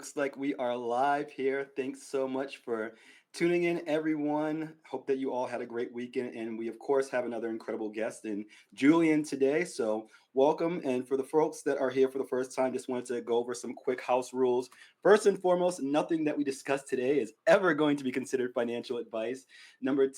looks like we are live here. Thanks so much for tuning in, everyone. Hope that you all had a great weekend. And we, of course, have another incredible guest in Julian today. So, welcome. And for the folks that are here for the first time, just wanted to go over some quick house rules. First and foremost, nothing that we discuss today is ever going to be considered financial advice. Number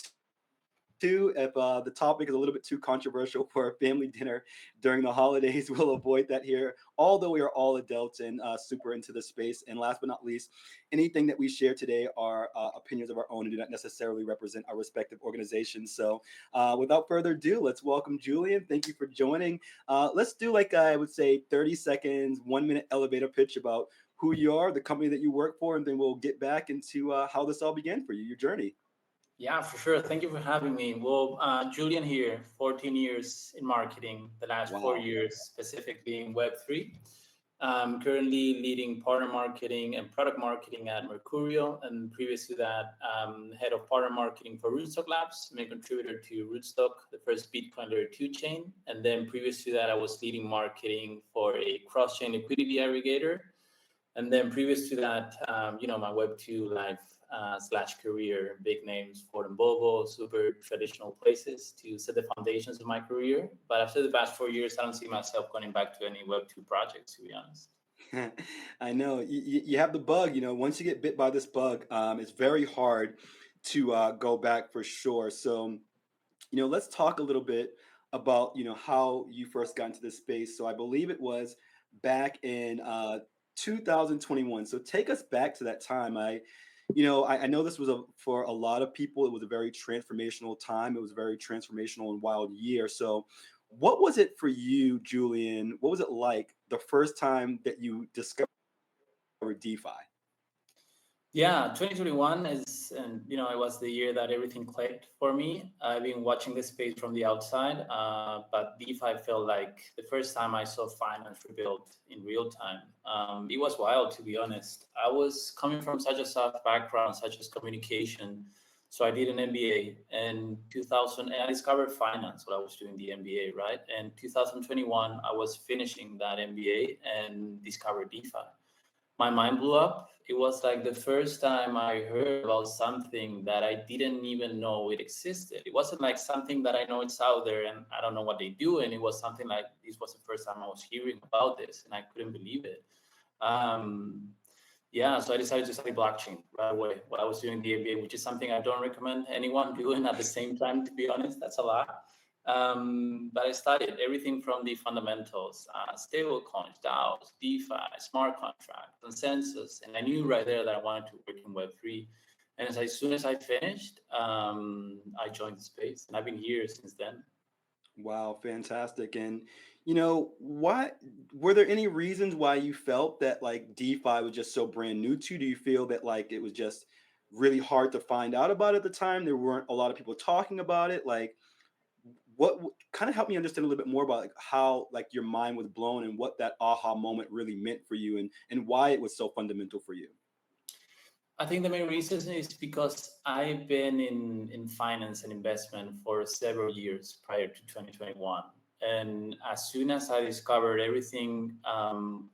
two, if the topic is a little bit too controversial for a family dinner during the holidays, we'll avoid that here, although we are all adults and super into the space. And last but not least, anything that we share today are opinions of our own and do not necessarily represent our respective organizations. So without further ado, let's welcome Julian. Thank you for joining. Let's do, like I would say, 30 seconds, 1 minute elevator pitch about who you are, the company that you work for, and then we'll get back into how this all began for you, your journey. Yeah, for sure. Thank you for having me. Well, Julian here, 14 years in marketing, the last four Wow. years specifically in Web3. I'm currently leading partner marketing and product marketing at Mercuryo. And previous to that, head of partner marketing for Rootstock Labs, main contributor to Rootstock, the first Bitcoin layer 2 chain. And then previous to that, I was leading marketing for a cross-chain liquidity aggregator. And then previous to that, my Web2 life slash career, big names, Ford and Volvo, super traditional places to set the foundations of my career. But after the past 4 years, I don't see myself going back to any Web2 projects, to be honest. I know you have the bug. Once you get bit by this bug, it's very hard to go back for sure. So, let's talk a little bit about how you first got into this space. So, I believe it was back in 2021. So, take us back to that time. I know this was for a lot of people, it was a very transformational time. It was a very transformational and wild year. So, what was it for you, Julian? What was it like the first time that you discovered DeFi? Yeah, 2021 it was the year that everything clicked for me. I've been watching this space from the outside, but DeFi felt like the first time I saw finance rebuilt in real time. It was wild, to be honest. I was coming from such a soft background, such as communication. So I did an MBA in 2000, and I discovered finance while I was doing the MBA, right? And 2021, I was finishing that MBA and discovered DeFi. My mind blew up. It was like the first time I heard about something that I didn't even know it existed. It wasn't like something that I know it's out there and I don't know what they do. And it was something like this was the first time I was hearing about this and I couldn't believe it. Um, yeah, so I decided to study blockchain right away while I was doing the MBA, which is something I don't recommend anyone doing at the same time, to be honest. That's a lot. But I studied everything from the fundamentals, stable coins, DAOs, DeFi, smart contract, consensus. And I knew right there that I wanted to work in Web3. And as soon as I finished, I joined the space. And I've been here since then. Wow, fantastic. And what were there any reasons why you felt that like DeFi was just so brand new to you? Do you feel that like it was just really hard to find out about at the time? There weren't a lot of people talking about it. Like what kind of helped me understand a little bit more about like how like your mind was blown and what that aha moment really meant for you and why it was so fundamental for you. I think the main reason is because I've been in finance and investment for several years prior to 2021. And as soon as I discovered everything,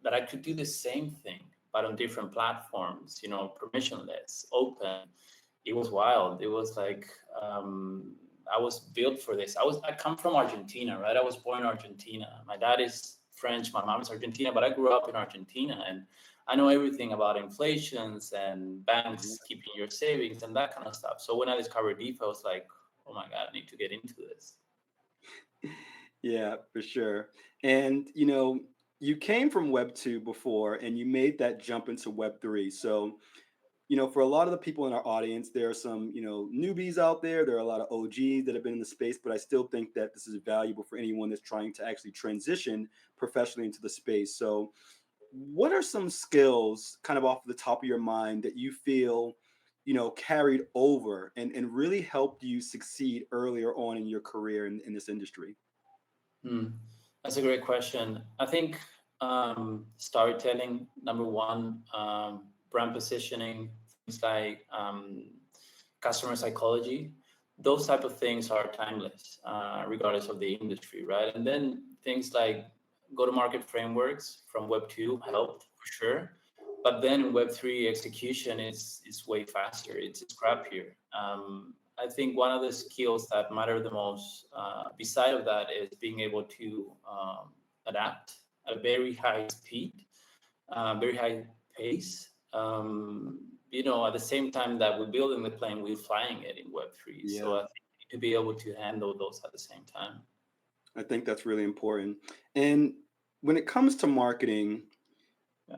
that I could do the same thing, but on different platforms, permissionless, open, it was wild. It was like, I was built for this. I come from Argentina, right? I was born in Argentina. My dad is French, my mom is Argentina, but I grew up in Argentina and I know everything about inflations and Mhm. banks keeping your savings and that kind of stuff. So when I discovered DeFi, I was like, oh my God, I need to get into this. Yeah, for sure. And you came from Web 2 before and you made that jump into Web 3. So for a lot of the people in our audience, there are some, newbies out there. There are a lot of OGs that have been in the space, but I still think that this is valuable for anyone that's trying to actually transition professionally into the space. So, what are some skills kind of off the top of your mind that you feel, carried over and really helped you succeed earlier on in your career in this industry? Hmm. That's a great question. I think storytelling, number one, brand positioning, things like customer psychology, those type of things are timeless, regardless of the industry, right? And then things like go-to-market frameworks from Web2 helped for sure. But then in Web3 execution is way faster. It's scrappier. I think one of the skills that matter the most, beside of that, is being able to adapt at a very high speed, very high pace. At the same time that we're building the plane, we're flying it in Web3. So Yeah, I think to be able to handle those at the same time. I think that's really important. And when it comes to marketing, Yeah.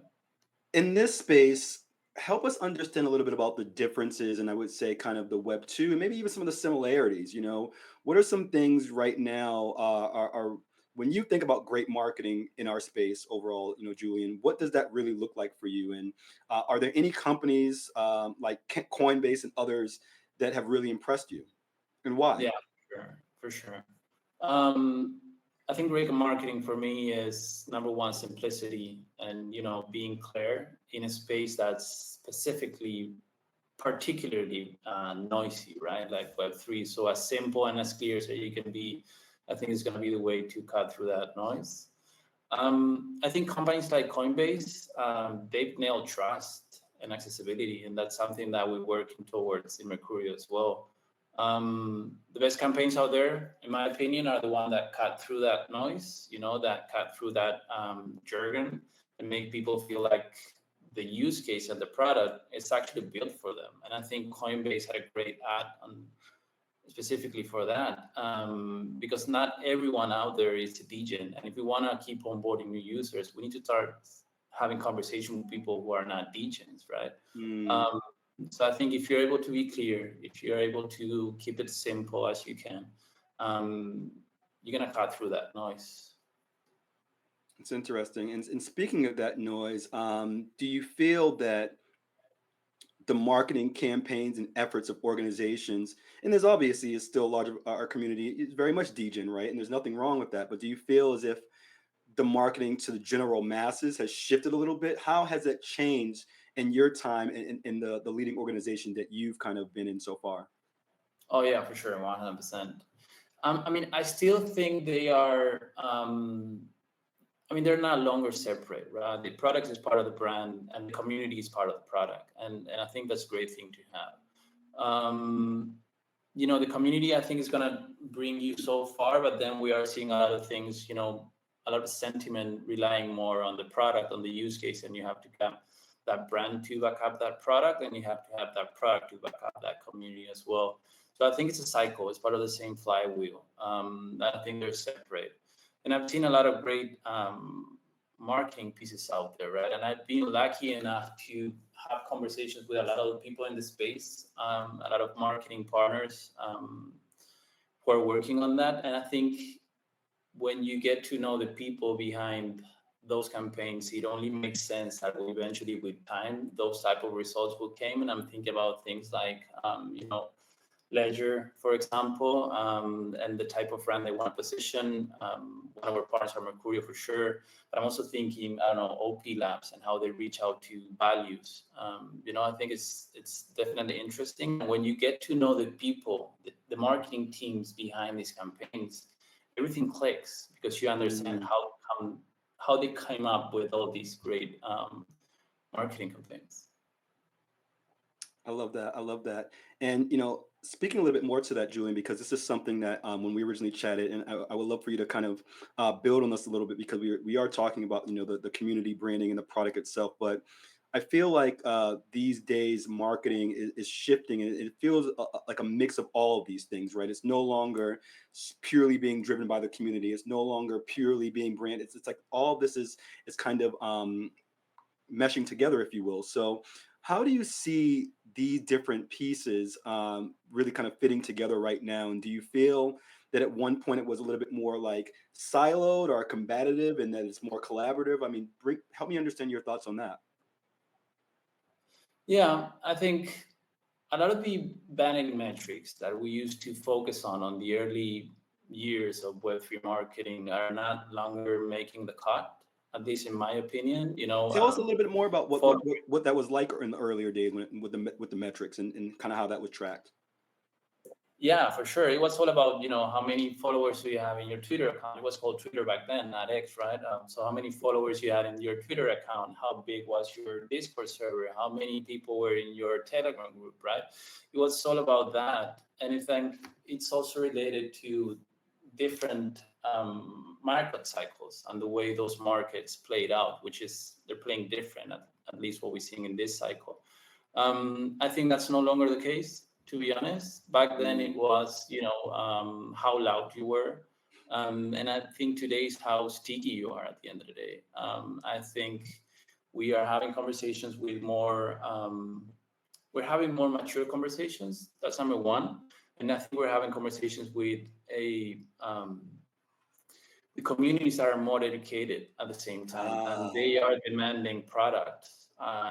in this space, help us understand a little bit about the differences and I would say kind of the web 2 and maybe even some of the similarities. What are some things right now are when you think about great marketing in our space overall, Julian, what does that really look like for you? And are there any companies like Coinbase and others that have really impressed you, and why? Yeah, for sure. Um, I think great marketing for me is number one, simplicity, and being clear in a space that's specifically particularly noisy, right? Like Web3. So as simple and as clear as you can be, I think is going to be the way to cut through that noise. I think companies like Coinbase, they've nailed trust and accessibility, and that's something that we're working towards in Mercuryo as well. The best campaigns out there, in my opinion, are the one that cut through that noise, that cut through that jargon, and make people feel like the use case and the product is actually built for them. And I think Coinbase had a great ad on specifically for that, because not everyone out there is a degen, and if we want to keep onboarding new users, we need to start having conversation with people who are not degens, right? Mm, um, so I think if you're able to be clear, if you're able to keep it simple as you can, um, you're gonna cut through that noise. it's interesting. And speaking of that noise, do you feel that the marketing campaigns and efforts of organizations, and there's obviously is still a lot of our community is very much degen, right? And there's nothing wrong with that. But do you feel as if the marketing to the general masses has shifted a little bit? How has it changed in your time in the leading organization that you've kind of been in so far? Oh yeah, for sure, 100%. I mean, I still think they are. They're not longer separate, right? The product is part of the brand, and the community is part of the product, and I think that's a great thing to have. The community, I think, is gonna bring you so far, but then we are seeing a lot of things, a lot of sentiment relying more on the product, on the use case, and you have to have that brand to back up that product, and you have to have that product to back up that community as well. So I think it's a cycle. It's part of the same flywheel. I think they're separate, and I've seen a lot of great marketing pieces out there, right? And I've been lucky enough to have conversations with a lot of people in the space, a lot of marketing partners who are working on that. And I think when you get to know the people behind those campaigns, it only makes sense that eventually, with time, those type of results will come. And I'm thinking about things like, Ledger, for example, and the type of brand they want to position. One of our partners are Mercuryo for sure, but I'm also thinking, I don't know, OP Labs and how they reach out to values. I think it's definitely interesting. When you get to know the people, the marketing teams behind these campaigns, everything clicks because you understand Mm, how they came up with all these great marketing campaigns. I love that. I love that. And speaking a little bit more to that, Julian, because this is something that when we originally chatted, and I would love for you to kind of build on this a little bit because we are talking about the community branding and the product itself. But I feel like these days marketing is shifting, and it feels like a mix of all of these things, right? It's no longer purely being driven by the community. It's no longer purely being brand. It's like all of this is kind of meshing together, if you will. So, how do you see these different pieces really kind of fitting together right now? And do you feel that at one point it was a little bit more like siloed or combative, and that it's more collaborative? I mean, help me understand your thoughts on that. Yeah, I think a lot of the vanity metrics that we used to focus on the early years of Web3 marketing are not longer making the cut, at least in my opinion. Tell us a little bit more about what Photo, what what, what that was like in the earlier days with the metrics and kind of how that was tracked. Yeah, for sure. It was all about, how many followers do you have in your Twitter account? It was called Twitter back then, not X, right? So how many followers you had in your Twitter account? How big was your Discord server? How many people were in your Telegram group, right? It was all about that. And in fact, it's also related to different market cycles and the way those markets played out, which is they're playing different, at least what we're seeing in this cycle. I think that's no longer the case, to be honest. Back then, Mm, it was, how loud you were. And I think today is how sticky you are at the end of the day. I think we are having conversations with we're having more mature conversations. That's number one. And I think we're having conversations with the communities are more educated at the same time, and ah, they are demanding products.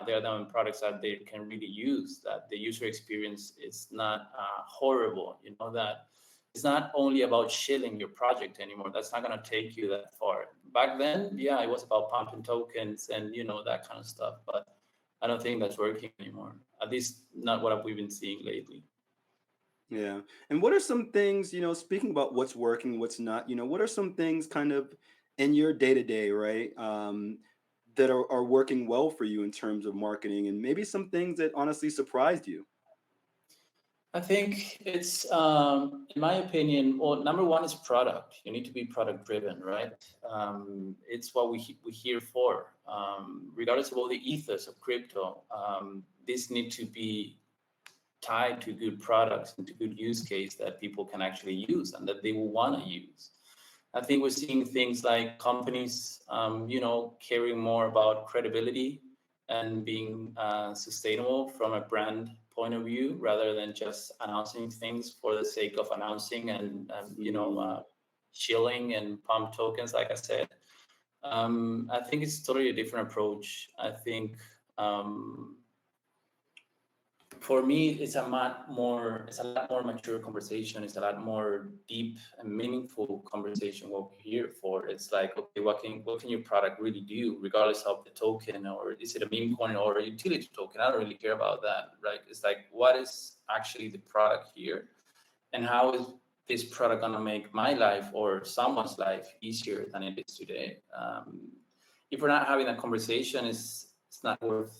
They are demanding products that they can really use, that the user experience is not horrible. That it's not only about shilling your project anymore. That's not going to take you that far. Back then, yeah, it was about pumping tokens and that kind of stuff. But I don't think that's working anymore. At least not what we've been seeing lately. yeah. And what are some things, speaking about what's working, what's not, what are some things kind of in your day to day, right? That are working well for you in terms of marketing, and maybe some things that honestly surprised you. I think it's, in my opinion, well, number one is product. You need to be product driven, right? It's what we're here for. Regardless of all the ethos of crypto, this need to be tied to good products and to good use case that people can actually use and that they will want to use. I think we're seeing things like companies, caring more about credibility and being sustainable from a brand point of view, rather than just announcing things for the sake of announcing and Mm, shilling and pump tokens. Like I said, I think it's totally a different approach. I think. For me, it's a lot more mature conversation. It's a lot more deep and meaningful conversation. What we're here for, it's like, okay, what can your product really do, regardless of the token, or is it a meme coin or a utility token? I don't really care about that, right? It's like, what is actually the product here, and how is this product gonna make my life or someone's life easier than it is today? If we're not having that conversation, it's not worth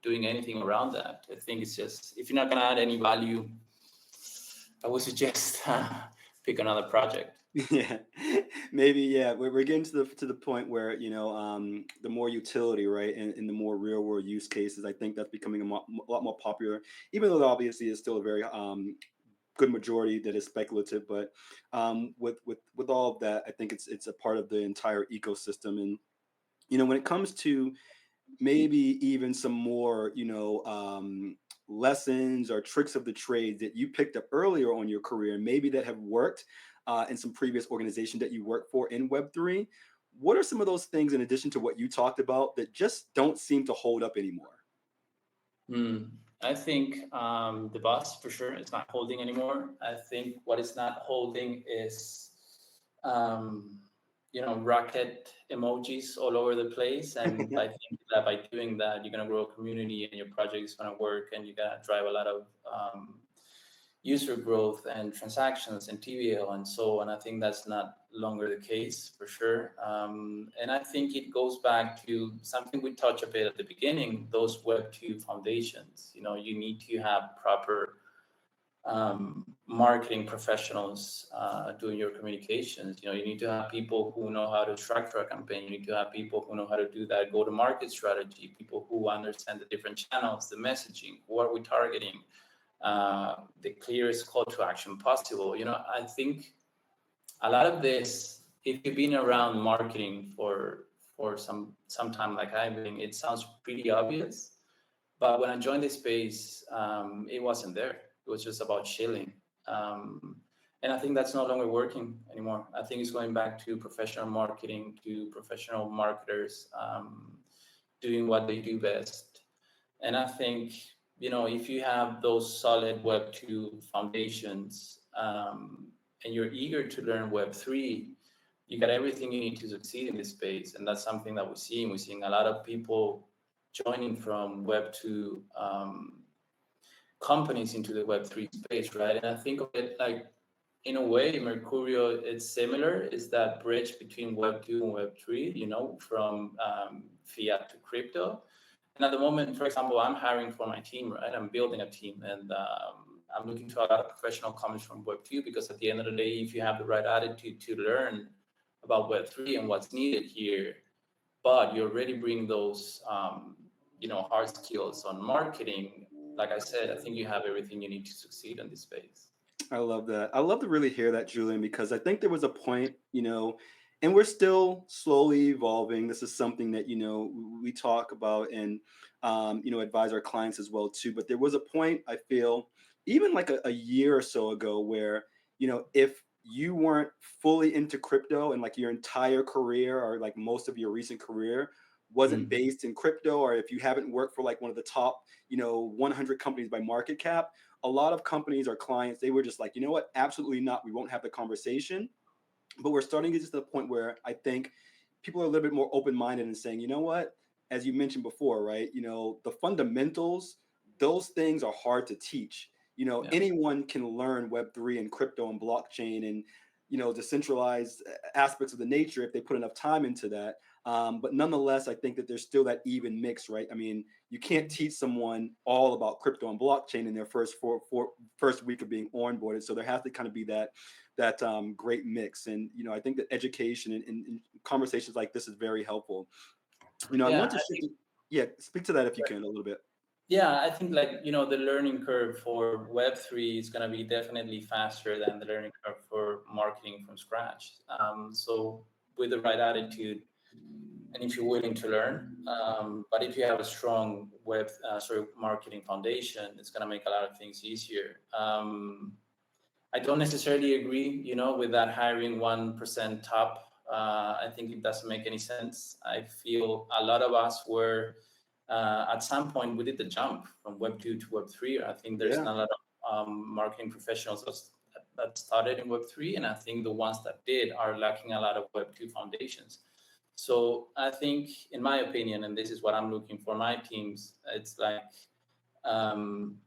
doing anything around that. I think it's just, if you're not going to add any value, I would suggest pick another project. yeah, maybe. Yeah, we're getting to the point where the more utility, right, and the more real world use cases. I think that's becoming a lot more popular, even though obviously it's still a very good majority that is speculative. But with all of that, I think it's a part of the entire ecosystem. And when it comes to maybe even some more lessons or tricks of the trade that you picked up earlier on your career, maybe that have worked in some previous organization that you worked for in Web3. What are some of those things in addition to what you talked about that just don't seem to hold up anymore? Hmm. I think the bus for sure is not holding anymore. I think what is not holding is um, rocket emojis all over the place. And I think that by doing that, you're gonna grow a community and your project is gonna work, and you're gonna drive a lot of user growth and transactions and TVL and so on. I think that's not longer the case for sure. And I think it goes back to something we touched a bit at the beginning, those Web2 foundations. You need to have proper marketing professionals doing your communications. You need to have people who know how to structure a campaign. You need to have people who know how to do that go-to-market strategy, people who understand the different channels, the messaging, who are we targeting, the clearest call to action possible. I think a lot of this, if you've been around marketing for some time like I've been, it sounds pretty obvious. But when I joined this space, it wasn't there. It was just about shilling. Um, and I think that's no longer working anymore. I think it's going back to professional marketing, to professional marketers doing what they do best. And I think, if you have those solid Web2 foundations, and you're eager to learn Web3, you got everything you need to succeed in this space. And that's something that we're seeing. We're seeing a lot of people joining from Web2 companies into the Web3 space, right? And I think of it like, in a way, Mercuryo is similar. Is that bridge between Web2 and Web3? From fiat to crypto. And at the moment, for example, I'm hiring for my team, right? I'm building a team, and I'm looking to a lot of professional coming from Web2, because at the end of the day, if you have the right attitude to learn about Web3 and what's needed here, but you already bring those, hard skills on marketing, like I said, I think you have everything you need to succeed in this space. I love that. I love to really hear that, Julian, because I think there was a point, and we're still slowly evolving. This is something that, we talk about and, advise our clients as well, too. But there was a point, I feel, even like a year or so ago, where, if you weren't fully into crypto and like your entire career or like most of your recent career wasn't Mm. based in crypto, or if you haven't worked for like one of the top, 100 companies by market cap, a lot of companies or clients, they were just like, you know what, absolutely not. We won't have the conversation. But we're starting to get to the point where I think people are a little bit more open-minded and saying, you know what, as you mentioned before, right? The fundamentals, those things are hard to teach. Yeah. Anyone can learn Web3 and crypto and blockchain and, decentralized aspects of the nature if they put enough time into that. But nonetheless, I think that there's still that even mix, right? I mean, you can't teach someone all about crypto and blockchain in their first week of being onboarded. So there has to kind of be that great mix. And I think that education and conversations like this is very helpful. I Yeah, want to shift. Yeah, speak to that if you can a little bit. yeah, I think, like, the learning curve for Web3 is going to be definitely faster than the learning curve for marketing from scratch. So with the right attitude, and if you're willing to learn, but if you have a strong marketing foundation, it's going to make a lot of things easier. I don't necessarily agree, with that hiring 1% top. I think it doesn't make any sense. I feel a lot of us were, at some point, we did the jump from Web2 to Web3. I think there's Yeah. not a lot of marketing professionals that started in Web3, and I think the ones that did are lacking a lot of Web2 foundations. So I think, in my opinion, and this is what I'm looking for my teams, it's like, um,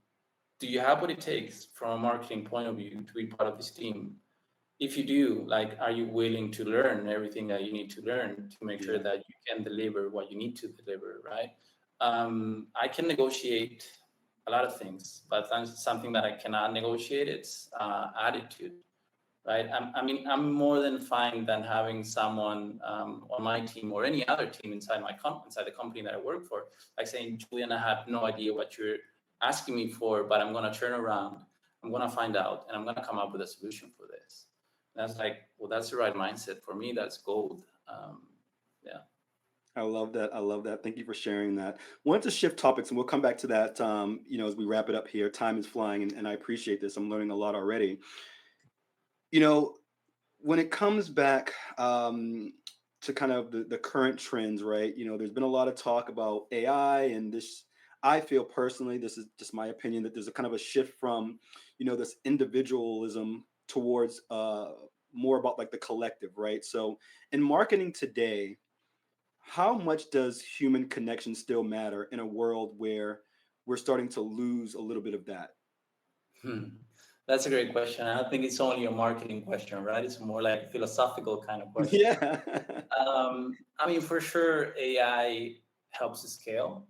do you have what it takes from a marketing point of view to be part of this team? If you do, like, are you willing to learn everything that you need to learn to make sure Yeah. that you can deliver what you need to deliver, right? I can negotiate a lot of things, but that's something that I cannot negotiate. It's attitude, right? I'm more than fine than having someone on my team or any other team inside the company that I work for, like saying, Julian, I have no idea what you're asking me for, but I'm going to turn around, I'm going to find out, and I'm going to come up with a solution for this. And that's like, well, that's the right mindset for me. That's gold. Yeah. I love that. I love that. Thank you for sharing that. Wanted to shift topics, and we'll come back to that. As we wrap it up here. Time is flying, and I appreciate this. I'm learning a lot already. You know, when it comes back to kind of the current trends, right? There's been a lot of talk about AI, and this, I feel personally, this is just my opinion, that there's a kind of a shift from, this individualism towards more about like the collective, right? So in marketing today, how much does human connection still matter in a world where we're starting to lose a little bit of that? Hmm. That's a great question. I don't think it's only a marketing question, right? It's more like a philosophical kind of question. Yeah. For sure, AI helps scale.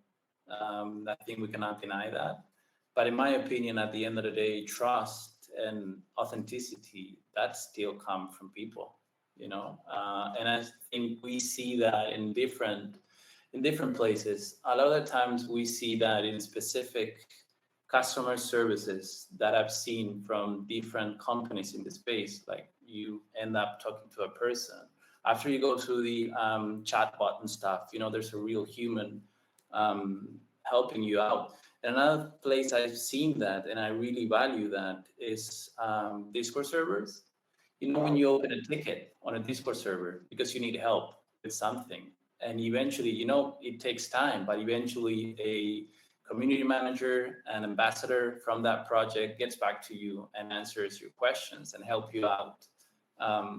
I think we cannot deny that. But in my opinion, at the end of the day, trust and authenticity, that still come from people, and I think we see that in different places. A lot of the times we see that in specific customer services that I've seen from different companies in the space. Like, you end up talking to a person after you go through the chatbot and stuff. There's a real human um, helping you out. And another place I've seen that, and I really value that, is Discord servers. When Wow. you open a ticket on a Discord server because you need help with something, and eventually, it takes time, but eventually a community manager and ambassador from that project gets back to you and answers your questions and help you out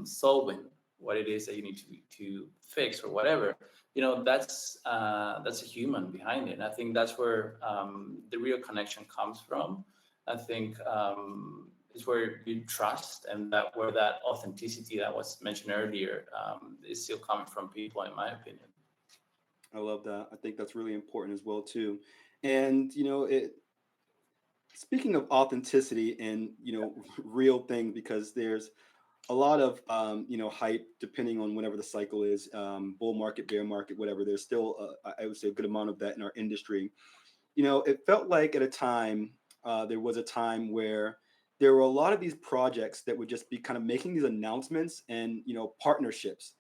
solving what it is that you need to fix or whatever. That's a human behind it. And I think that's where the real connection comes from. I think is where you trust, and that where that authenticity that was mentioned earlier is still coming from people, in my opinion. I love that. I think that's really important as well too. And speaking of authenticity and real thing, because there's a lot of hype depending on whenever the cycle is, bull market, bear market, whatever. There's still I would say a good amount of that in our industry. It felt like at a time, there was a time where there were a lot of these projects that would just be kind of making these announcements and partnerships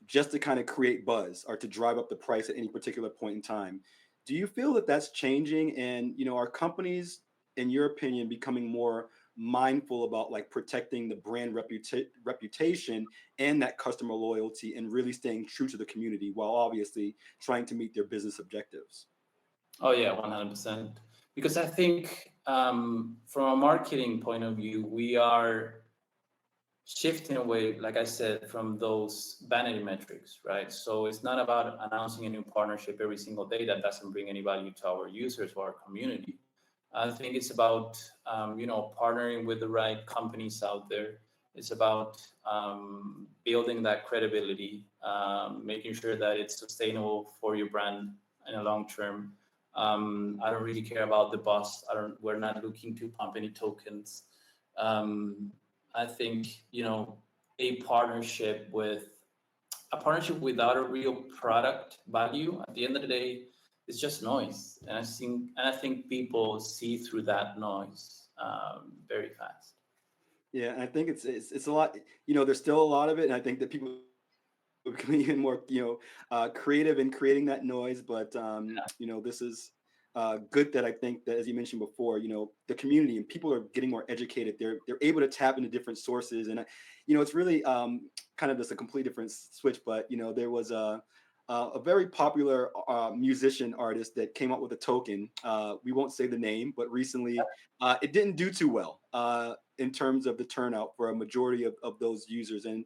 just to kind of create buzz or to drive up the price at any particular point in time. Do you feel that that's changing? And are companies, in your opinion, becoming more mindful about like protecting the brand reputation and that customer loyalty and really staying true to the community while obviously trying to meet their business objectives? Oh yeah, 100%. Because I think from a marketing point of view, we are shifting away, like I said, from those vanity metrics, right? So it's not about announcing a new partnership every single day that doesn't bring any value to our users or our community. I think it's about partnering with the right companies out there. It's about building that credibility, making sure that it's sustainable for your brand in a long term. I don't really care about the buzz. I don't. We're not looking to pump any tokens. Um, I think a partnership with a partnership without a real product value at the end of the day is just noise, and I think people see through that noise very fast. Yeah, and I think it's a lot. There's still a lot of it, and I think that people becoming even more creative in creating that noise. But this is good that I think that, as you mentioned before, the community and people are getting more educated. They're able to tap into different sources, and it's really kind of just a complete different switch. But there was a very popular musician artist that came up with a token. We won't say the name, but recently it didn't do too well in terms of the turnout for a majority of those users. And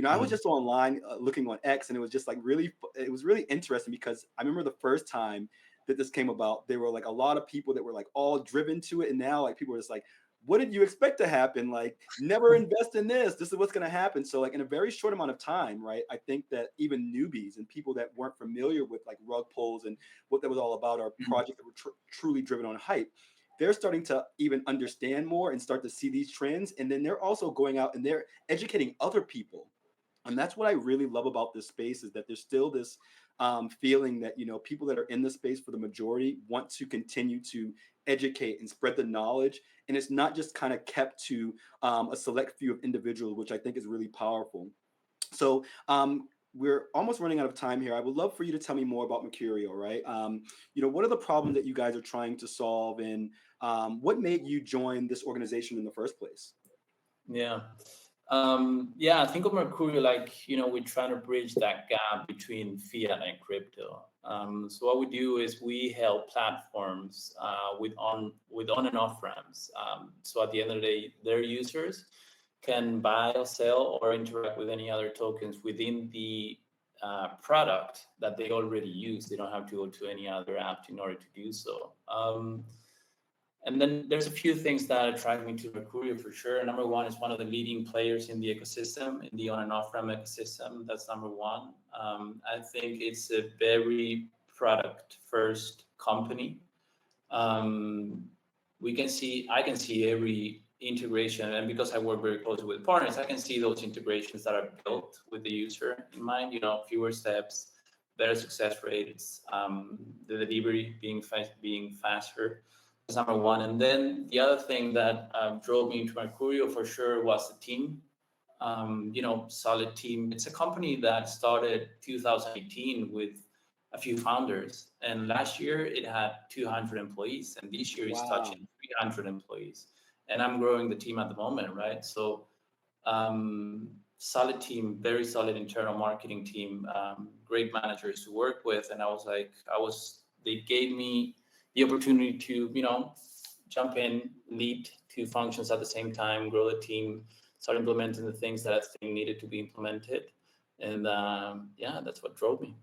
I was Mm. just online looking on X, and it was just like it was really interesting because I remember the first time that this came about, there were like a lot of people that were like all driven to it, and now like people are just like, what did you expect to happen? Like, never invest in this. This is what's going to happen. So, like, in a very short amount of time, right? I think that even newbies and people that weren't familiar with like rug pulls and what that was all about, our projects that were truly driven on hype, they're starting to even understand more and start to see these trends. And then they're also going out and they're educating other people. And that's what I really love about this space, is that there's still this feeling that people that are in the space for the majority want to continue to educate and spread the knowledge, and it's not just kind of kept to a select few of individuals, which I think is really powerful. So we're almost running out of time here. I would love for you to tell me more about Mercuryo, right? What are the problems that you guys are trying to solve, and what made you join this organization in the first place? Yeah. Yeah, I think of Mercurio like, we're trying to bridge that gap between fiat and crypto. So what we do is we help platforms with on and off ramps. So at the end of the day, their users can buy or sell or interact with any other tokens within the product that they already use. They don't have to go to any other app in order to do so. And then there's a few things that attract me to Mercurio for sure. Number one is one of the leading players in the ecosystem, in the on and off ramp ecosystem. That's number one. I think it's a very product first company. Um, I can see every integration, and because I work very closely with partners, I can see those integrations that are built with the user in mind. Fewer steps, better success rates, the delivery being faster. That's number one. And then the other thing that drove me into Mercurio for sure was the team. Solid team. It's a company that started 2018 with a few founders, and last year it had 200 employees, and this year it's Wow. touching 300 employees. And I'm growing the team at the moment, right? So solid team, very solid internal marketing team, great managers to work with, and they gave me the opportunity to jump in, lead two functions at the same time, grow the team, start implementing the things that I think needed to be implemented, and yeah, that's what drove me.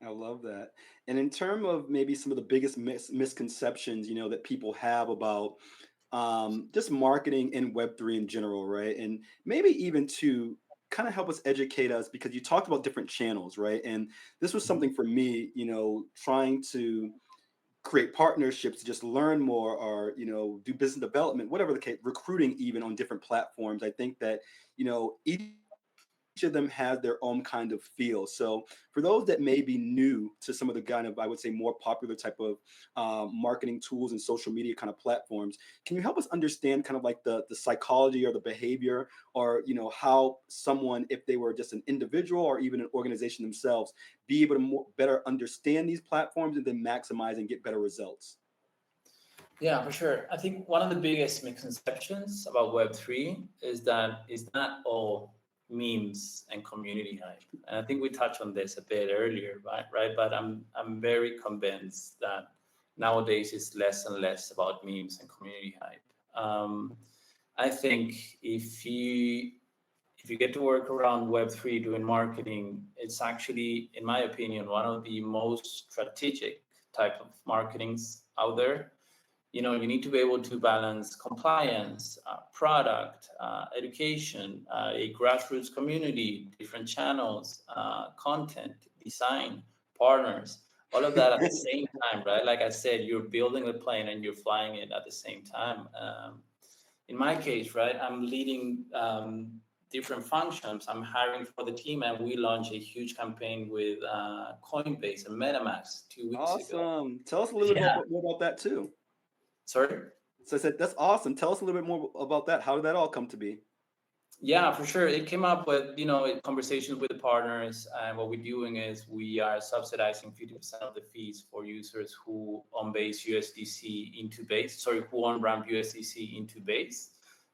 I love that. And in terms of maybe some of the biggest misconceptions, that people have about just marketing in Web3 in general, right? And maybe even to kind of help us educate us because you talked about different channels, right? And this was Mhm. something for me, trying to create partnerships, just learn more, or do business development, whatever the case, recruiting even on different platforms. I think that each of them has their own kind of feel. So for those that may be new to some of the kind of, I would say, more popular type of marketing tools and social media kind of platforms, can you help us understand kind of like the psychology or the behavior, or how someone, if they were just an individual or even an organization themselves, be able to better understand these platforms and then maximize and get better results? Yeah, for sure. I think one of the biggest misconceptions about Web3 is that it's not all memes and community hype. And I think we touched on this a bit earlier, right? Right. But I'm very convinced that nowadays it's less and less about memes and community hype. I think if you get to work around Web3 doing marketing, it's actually, in my opinion, one of the most strategic type of marketings out there. You need to be able to balance compliance, product, education, a grassroots community, different channels, content, design, partners, all of that at the same time, right? Like I said, you're building the plane and you're flying it at the same time. In my case, right, I'm leading different functions. I'm hiring for the team, and we launched a huge campaign with Coinbase and MetaMask 2 weeks ago. Awesome. Tell us a little bit Yeah, more about that too. sorry. So I said, that's awesome. Tell us a little bit more about that. How did that all come to be? Yeah, for sure. It came up with, conversations with the partners. And what we're doing is we are subsidizing 50% of the fees for users who on base USDC into base, sorry, who on ramp USDC into base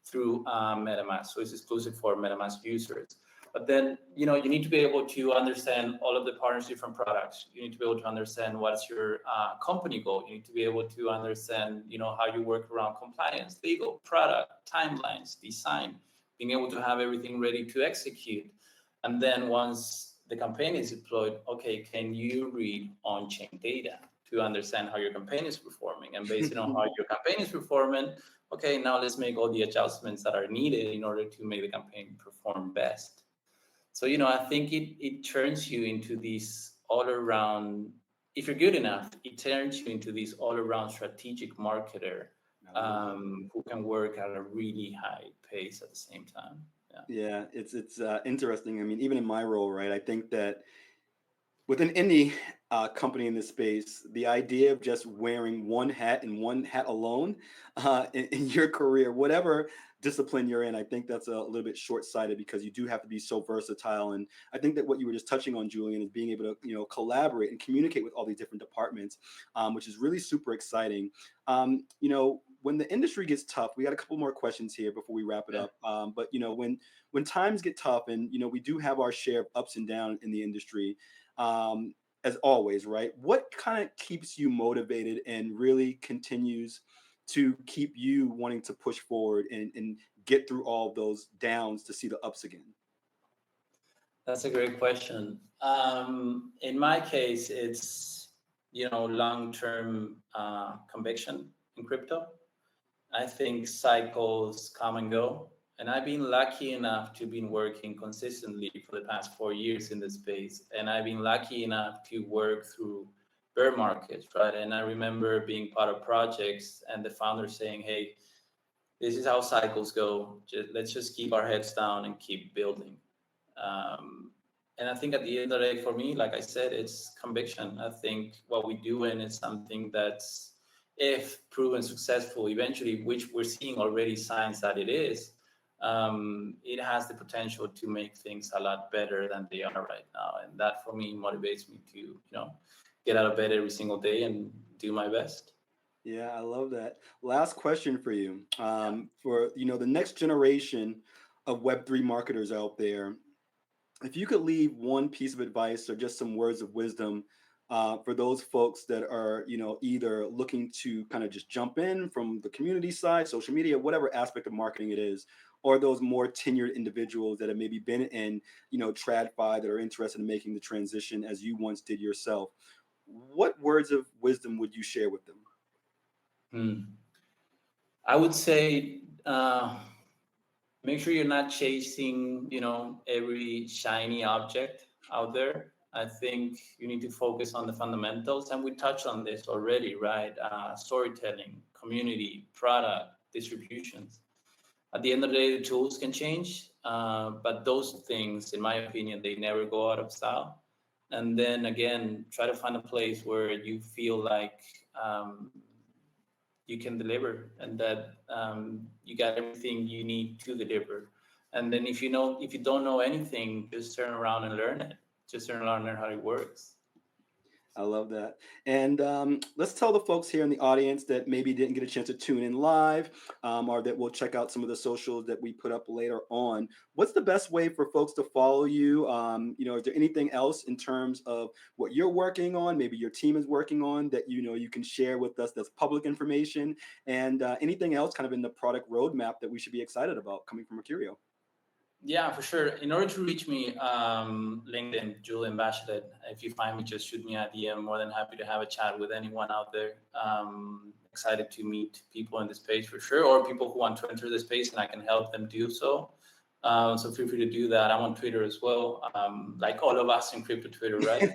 through MetaMask. So it's exclusive for MetaMask users. But then, you need to be able to understand all of the partners' different products. You need to be able to understand what's your company goal. You need to be able to understand, how you work around compliance, legal, product, timelines, design, being able to have everything ready to execute. And then once the campaign is deployed, okay, can you read on-chain data to understand how your campaign is performing? And based on how your campaign is performing, okay, now let's make all the adjustments that are needed in order to make the campaign perform best. So, I think it turns you into this all around, if you're good enough, it turns you into this all around strategic marketer I love it. who can work at a really high pace at the same time. Yeah. Yeah, it's interesting. I mean, even in my role, right? I think that within any company in this space, the idea of just wearing one hat and one hat alone in your career, whatever discipline you're in, I think that's a little bit short-sighted because you do have to be so versatile. And I think that what you were just touching on, Julian, is being able to collaborate and communicate with all these different departments, which is really super exciting. When the industry gets tough, we got a couple more questions here before we wrap it Yeah. up. But when times get tough, and we do have our share of ups and downs in the industry, um, as always, right? What kind of keeps you motivated and really continues to keep you wanting to push forward and get through all those downs to see the ups again? That's a great question. In my case, it's long-term conviction in crypto. I think cycles come and go, and I've been lucky enough to been working consistently for the past 4 years in this space, and I've been lucky enough to work through bear markets, right? And I remember being part of projects and the founder saying, "Hey, this is how cycles go. Let's just keep our heads down and keep building." Um, and I think at the end of the day, for me, like I said, it's conviction. I think what we do in is something that's, if proven successful eventually, which we're seeing already signs that it is, it has the potential to make things a lot better than they are right now. And that for me motivates me to, get out of bed every single day and do my best. Yeah, I love that. Last question for you. Yeah. For the next generation of Web3 marketers out there, if you could leave one piece of advice or just some words of wisdom for those folks that are either looking to kind of just jump in from the community side, social media, whatever aspect of marketing it is, or those more tenured individuals that have maybe been in TradFi that are interested in making the transition as you once did yourself, what words of wisdom would you share with them? Hmm. I would say make sure you're not chasing, every shiny object out there. I think you need to focus on the fundamentals, and we touched on this already, right? Storytelling, community, product, distributions. At the end of the day, the tools can change, but those things, in my opinion, they never go out of style. And then again, try to find a place where you feel like um, you can deliver, and that you got everything you need to deliver. And then if you don't know anything, just turn around and learn it. Just turn around and learn how it works. I love that. And let's tell the folks here in the audience that maybe didn't get a chance to tune in live, or that will check out some of the socials that we put up later on. What's the best way for folks to follow you? Is there anything else in terms of what you're working on, maybe your team is working on, that you can share with us that's public information, and anything else kind of in the product roadmap that we should be excited about coming from Mercuryo? Yeah, for sure. In order to reach me, LinkedIn, Julian Bachelet. If you find me, just shoot me a DM. More than happy to have a chat with anyone out there. Excited to meet people in the space for sure, or people who want to enter the space and I can help them do so. So feel free to do that. I'm on Twitter as well, like all of us in crypto Twitter, right?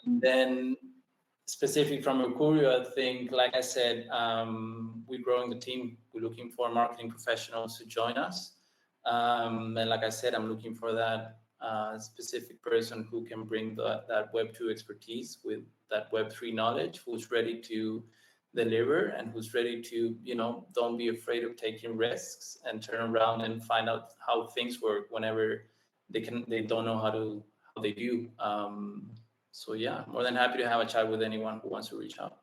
And then specific from Mercuryo, I think, like I said, we're growing the team. We're looking for marketing professionals to join us. And like I said, I'm looking for that specific person who can bring that Web2 expertise with that Web3 knowledge, who's ready to deliver and who's ready to, don't be afraid of taking risks and turn around and find out how things work whenever they don't know how they do. So yeah, more than happy to have a chat with anyone who wants to reach out.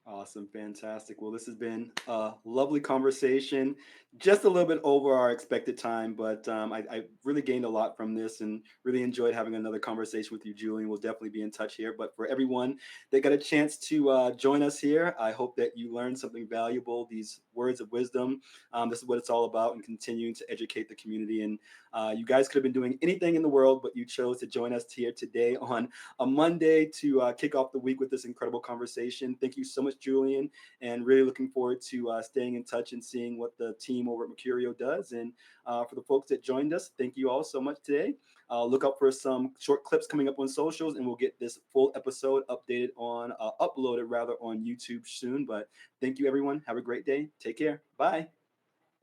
Awesome, fantastic. Well, this has been a lovely conversation. Just a little bit over our expected time, but I really gained a lot from this and really enjoyed having another conversation with you, Julian. We'll definitely be in touch here. But for everyone that got a chance to join us here, I hope that you learned something valuable, these words of wisdom. This is what it's all about, and continuing to educate the community. And you guys could have been doing anything in the world, but you chose to join us here today on a Monday to kick off the week with this incredible conversation. Thank you so much, Julian, and really looking forward to staying in touch and seeing what the team over at Mercuryo does. And for the folks that joined us, thank you all so much today. Look out for some short clips coming up on socials, and we'll get this full episode uploaded rather on YouTube soon. But thank you, everyone. Have a great day. Take care. Bye.